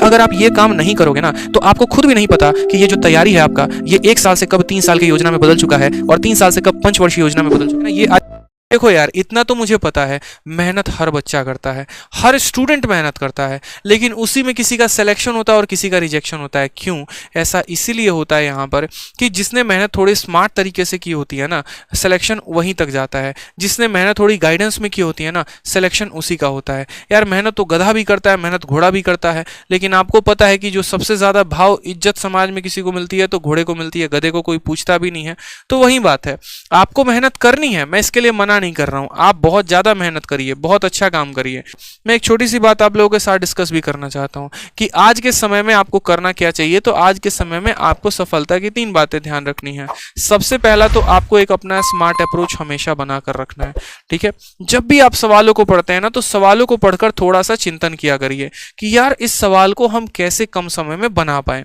अगर आप ये काम नहीं करोगे ना तो आपको खुद भी नहीं पता कि ये जो तैयारी है आपका, ये 1 साल से कब 3 साल की योजना में बदल चुका है और 3 साल से कब पंचवर्षीय योजना में बदल चुका है। ये देखो यार, इतना तो मुझे पता है, मेहनत हर बच्चा करता है, हर स्टूडेंट मेहनत करता है, लेकिन उसी में किसी का सिलेक्शन होता है और किसी का रिजेक्शन होता है। क्यों? ऐसा इसीलिए होता है यहाँ पर कि जिसने मेहनत थोड़ी स्मार्ट तरीके से की होती है ना, सिलेक्शन वहीं तक जाता है। जिसने मेहनत थोड़ी गाइडेंस में की होती है ना, सिलेक्शन उसी का होता है। यार मेहनत तो गधा भी करता है, मेहनत घोड़ा भी करता है, लेकिन आपको पता है कि जो सबसे ज़्यादा भाव इज्जत समाज में किसी को मिलती है तो घोड़े को मिलती है, गधे को कोई पूछता भी नहीं है। तो वही बात है, आपको मेहनत करनी है, मैं इसके लिए मना नहीं कर रहा हूं, आप बहुत ज्यादा मेहनत करिए, बहुत अच्छा काम करिए। मैं एक छोटी सी बात आप लोगों के साथ डिस्कस भी करना चाहता हूं कि आज के समय में आपको करना क्या चाहिए। तो आज के समय में आपको सफलता की 3 बातें ध्यान रखनी है। सबसे पहला तो आपको एक अपना स्मार्ट अप्रोच हमेशा बनाकर रखना है, ठीक है। जब भी आप सवालों को पढ़ते हैं ना, तो सवालों को पढ़कर थोड़ा सा चिंतन किया करिए कि यार इस सवाल को हम कैसे कम समय में बना पाए,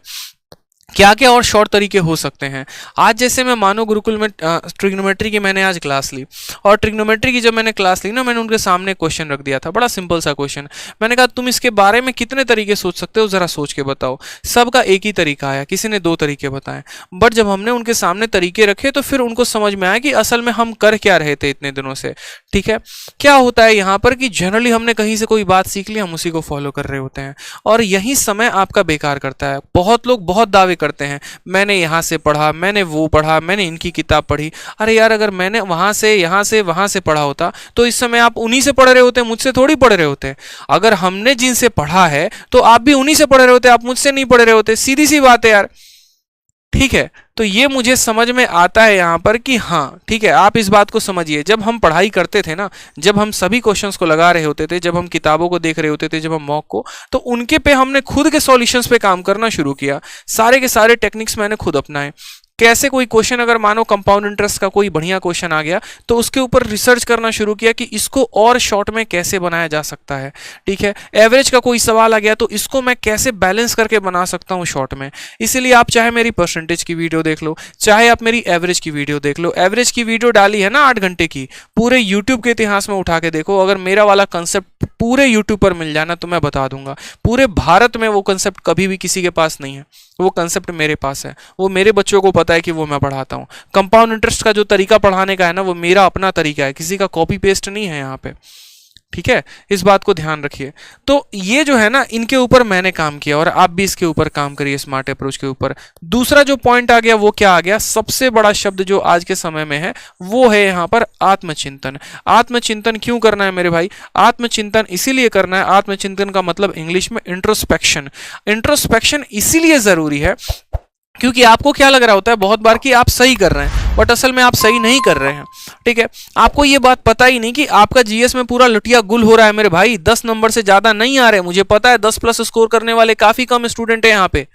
क्या क्या और शॉर्ट तरीके हो सकते हैं। आज जैसे मैं मानो गुरुकुल में ट्रिग्नोमेट्री की मैंने आज क्लास ली, और ट्रिग्नोमेट्री की जब मैंने क्लास ली ना, मैंने उनके सामने क्वेश्चन रख दिया था, बड़ा सिंपल सा क्वेश्चन। मैंने कहा तुम इसके बारे में कितने तरीके सोच सकते हो, जरा सोच के बताओ। सबका एक ही तरीका आया, किसी ने 2 तरीके बताए। बट जब हमने उनके सामने तरीके रखे तो फिर उनको समझ में आया कि असल में हम कर क्या रहे थे इतने दिनों से, ठीक है। क्या होता है यहाँ पर कि जनरली हमने कहीं से कोई बात सीख ली, हम उसी को फॉलो कर रहे होते हैं, और यही समय आपका बेकार करता है। बहुत लोग बहुत दावे करते हैं, मैंने यहाँ से पढ़ा, मैंने वो पढ़ा, मैंने इनकी किताब पढ़ी। अरे यार, अगर मैंने वहां से, यहाँ से, वहां से पढ़ा होता तो इस समय आप उन्हीं से पढ़ रहे होते, मुझसे थोड़ी पढ़ रहे होते। अगर हमने जिनसे पढ़ा है तो आप भी उन्हीं से पढ़ रहे होते, आप मुझसे नहीं पढ़ रहे होते। सीधी सी बात है यार, ठीक है। तो ये मुझे समझ में आता है यहाँ पर कि हाँ ठीक है, आप इस बात को समझिए। जब हम पढ़ाई करते थे ना, जब हम सभी क्वेश्चंस को लगा रहे होते थे, जब हम किताबों को देख रहे होते थे, जब हम मॉक को, तो उनके पे हमने खुद के सॉल्यूशंस पे काम करना शुरू किया। सारे के सारे टेक्निक्स मैंने खुद अपनाए। कैसे कोई क्वेश्चन, अगर मानो कंपाउंड इंटरेस्ट का कोई बढ़िया क्वेश्चन आ गया, तो उसके ऊपर रिसर्च करना शुरू किया कि इसको और शॉर्ट में कैसे बनाया जा सकता है, ठीक है। एवरेज का कोई सवाल आ गया तो इसको मैं कैसे बैलेंस करके बना सकता हूँ शॉर्ट में। इसीलिए आप चाहे मेरी परसेंटेज की वीडियो देख लो, चाहे आप मेरी एवरेज की वीडियो देख लो। एवरेज की वीडियो डाली है ना 8 घंटे की, पूरे यूट्यूब के इतिहास में उठा के देखो। अगर मेरा वाला कंसेप्ट पूरे यूट्यूब पर मिल जाना तो मैं बता दूंगा, पूरे भारत में वो कंसेप्ट कभी भी किसी के पास नहीं है। वो कंसेप्ट मेरे पास है, वो मेरे बच्चों को पता है कि वो मैं पढ़ाता हूँ। कंपाउंड इंटरेस्ट का जो तरीका पढ़ाने का है ना, वो मेरा अपना तरीका है, किसी का कॉपी पेस्ट नहीं है यहाँ पे, ठीक है। इस बात को ध्यान रखिए। तो ये जो है ना, इनके ऊपर मैंने काम किया और आप भी इसके ऊपर काम करिए, स्मार्ट अप्रोच के ऊपर। दूसरा जो पॉइंट आ गया वो क्या आ गया, सबसे बड़ा शब्द जो आज के समय में है वो है यहाँ पर आत्मचिंतन। आत्मचिंतन क्यों करना है मेरे भाई? आत्मचिंतन इसीलिए करना है, आत्मचिंतन का मतलब इंग्लिश में इंट्रोस्पेक्शन। इंट्रोस्पेक्शन इसीलिए जरूरी है क्योंकि आपको क्या लग रहा होता है बहुत बार कि आप सही कर रहे हैं, बट असल में आप सही नहीं कर रहे हैं, ठीक है। आपको ये बात पता ही नहीं कि आपका जीएस में पूरा लुटिया गुल हो रहा है मेरे भाई। 10 नंबर से ज्यादा नहीं आ रहे, मुझे पता है 10+ स्कोर करने वाले काफी कम स्टूडेंट है यहाँ पे।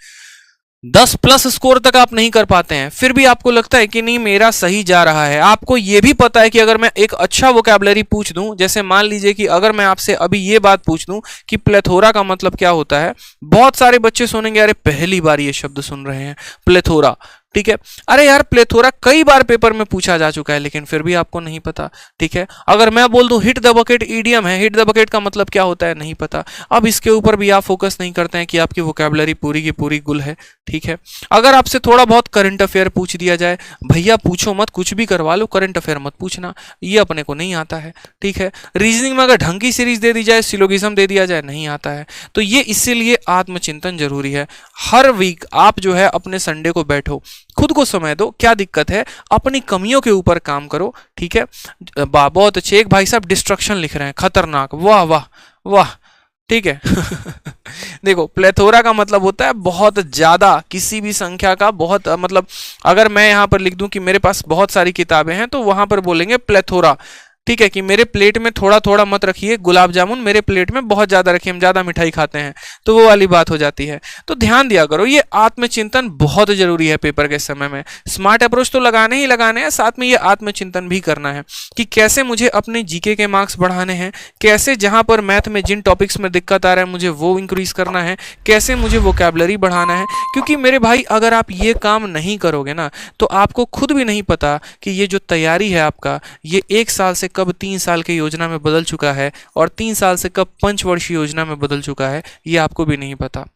10+ स्कोर तक आप नहीं कर पाते हैं, फिर भी आपको लगता है कि नहीं मेरा सही जा रहा है। आपको यह भी पता है कि अगर मैं एक अच्छा वोकैबुलरी पूछ दूं, जैसे मान लीजिए कि अगर मैं आपसे अभी ये बात पूछ दूं कि प्लेथोरा का मतलब क्या होता है, बहुत सारे बच्चे सुनेंगे अरे पहली बार ये शब्द सुन रहे हैं प्लेथोरा, ठीक है। अरे यार प्लेथोरा कई बार पेपर में पूछा जा चुका है, लेकिन फिर भी आपको नहीं पता, ठीक है। अगर मैं बोल दूं हिट द बकेट ईडियम है, हिट द बकेट का मतलब क्या होता है नहीं पता। अब इसके ऊपर भी आप फोकस नहीं करते हैं कि आपकी वोकैबुलरी पूरी की पूरी गुल है, ठीक है। अगर आपसे थोड़ा बहुत करंट अफेयर पूछ दिया जाए, भैया पूछो मत, कुछ भी करवा लो, करंट अफेयर मत पूछना, ये अपने को नहीं आता है, ठीक है। रीजनिंग में अगर ढंग की सीरीज दे दी जाए, सिलोगिज्म दे दिया जाए, नहीं आता है। तो ये इसीलिए आत्मचिंतन जरूरी है। हर वीक आप जो है अपने संडे को बैठो, खुद को समय दो, क्या दिक्कत है, अपनी कमियों के ऊपर काम करो, ठीक है। बहुत अच्छे, एक भाई साहब डिस्ट्रक्शन लिख रहे हैं, खतरनाक, वाह वाह वाह, ठीक है। देखो प्लेथोरा का मतलब होता है बहुत ज्यादा, किसी भी संख्या का बहुत, मतलब अगर मैं यहां पर लिख दूं कि मेरे पास बहुत सारी किताबें हैं, तो वहां पर बोलेंगे प्लेथोरा, ठीक है। कि मेरे प्लेट में थोड़ा थोड़ा मत रखिए गुलाब जामुन, मेरे प्लेट में बहुत ज्यादा रखिए, हम ज्यादा मिठाई खाते हैं, तो वो वाली बात हो जाती है। तो ध्यान दिया करो, ये आत्मचिंतन बहुत जरूरी है पेपर के समय में। स्मार्ट अप्रोच तो लगाने ही लगाने हैं, साथ में ये आत्मचिंतन भी करना है कि कैसे मुझे अपने जीके के मार्क्स बढ़ाने हैं, कैसे जहां पर मैथ में जिन टॉपिक्स में दिक्कत आ रहा है मुझे वो इंक्रीज करना है, कैसे मुझे वोकैबुलरी बढ़ाना है। क्योंकि मेरे भाई अगर आप ये काम नहीं करोगे ना, तो आपको खुद भी नहीं पता कि ये जो तैयारी है आपका, ये 1 साल से कब 3 साल की योजना में बदल चुका है और 3 साल से कब पंचवर्षीय योजना में बदल चुका है, ये आपको भी नहीं पता।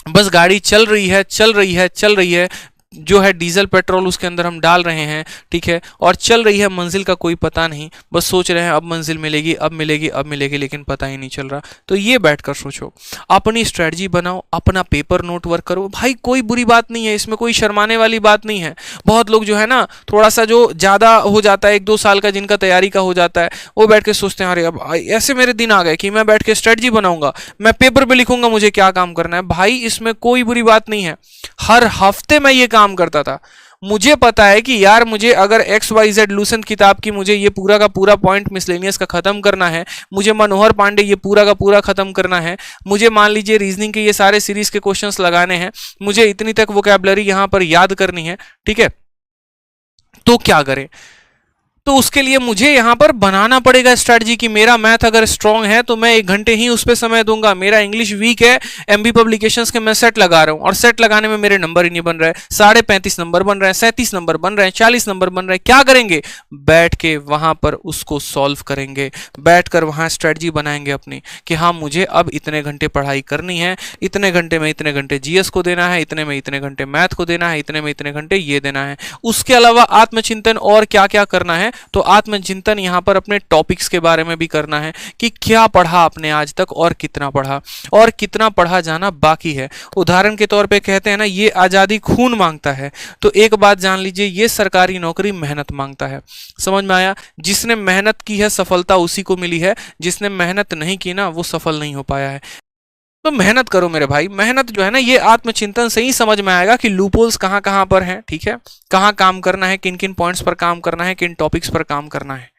बस गाड़ी चल रही है, चल रही है, चल रही है, जो है डीजल पेट्रोल उसके अंदर हम डाल रहे हैं, ठीक है, और चल रही है, मंजिल का कोई पता नहीं, बस सोच रहे हैं अब मंजिल मिलेगी, अब मिलेगी, अब मिलेगी, लेकिन पता ही नहीं चल रहा। तो ये बैठकर सोचो, अपनी स्ट्रेटजी बनाओ, अपना पेपर नोट वर्क करो। भाई कोई बुरी बात नहीं है इसमें, कोई शर्माने वाली बात नहीं है। बहुत लोग जो है ना, थोड़ा सा जो ज़्यादा हो जाता है, 1-2 साल का जिनका तैयारी का हो जाता है, वो बैठ के सोचते हैं अरे अब ऐसे मेरे दिन आ गए कि मैं बैठ के स्ट्रेटजी बनाऊंगा, मैं पेपर पे लिखूंगा, मुझे क्या काम करना है। भाई इसमें कोई बुरी बात नहीं है। हर हफ्ते मैं ये काम करता था। मुझे पता है कि यार मुझे अगर XYZ लूसेंट किताब की मुझे ये पूरा का पूरा पॉइंट मिसलेनियस का खत्म करना है, मुझे मनोहर पांडे ये पूरा का पूरा खत्म करना है, मुझे मान लीजिए रीजनिंग के ये सारे सीरीज के क्वेश्चंस लगाने हैं, मुझे इतनी तक वोकैबुलरी यहां पर याद करनी है, ठीक है, तो क्या करें? तो उसके लिए मुझे यहां पर बनाना पड़ेगा स्ट्रेटजी कि मेरा मैथ अगर स्ट्रांग है तो मैं 1 घंटे ही उस पर समय दूंगा। मेरा इंग्लिश वीक है, MB पब्लिकेशंस के मैं सेट लगा रहा हूं और सेट लगाने में मेरे नंबर ही नहीं बन रहे, 35.5 नंबर बन रहे हैं, 37 नंबर बन रहे हैं, 40 नंबर बन रहे हैं। क्या करेंगे? बैठ के वहां पर उसको सॉल्व करेंगे, बैठकर वहां स्ट्रेटजी बनाएंगे अपनी कि हाँ मुझे अब इतने घंटे पढ़ाई करनी है, इतने घंटे में इतने घंटे GS को देना है, इतने में इतने घंटे मैथ को देना है, इतने में इतने घंटे ये देना है। उसके अलावा आत्मचिंतन और क्या क्या करना है, तो आत्मचिंतन यहां पर अपने टॉपिक्स के बारे में भी करना है कि क्या पढ़ा आपने आज तक और कितना पढ़ा और कितना पढ़ा जाना बाकी है। उदाहरण के तौर पे कहते हैं ना, ये आजादी खून मांगता है, तो एक बात जान लीजिए, ये सरकारी नौकरी मेहनत मांगता है। समझ में आया? जिसने मेहनत की है सफलता उसी को मिली है, जिसने मेहनत नहीं की ना वो सफल नहीं हो पाया है। तो मेहनत करो मेरे भाई। मेहनत जो है ना, ये आत्मचिंतन से ही समझ में आएगा कि लूपहोल्स कहाँ कहाँ पर हैं, ठीक है, कहाँ काम करना है, किन किन पॉइंट्स पर काम करना है, किन टॉपिक्स पर काम करना है।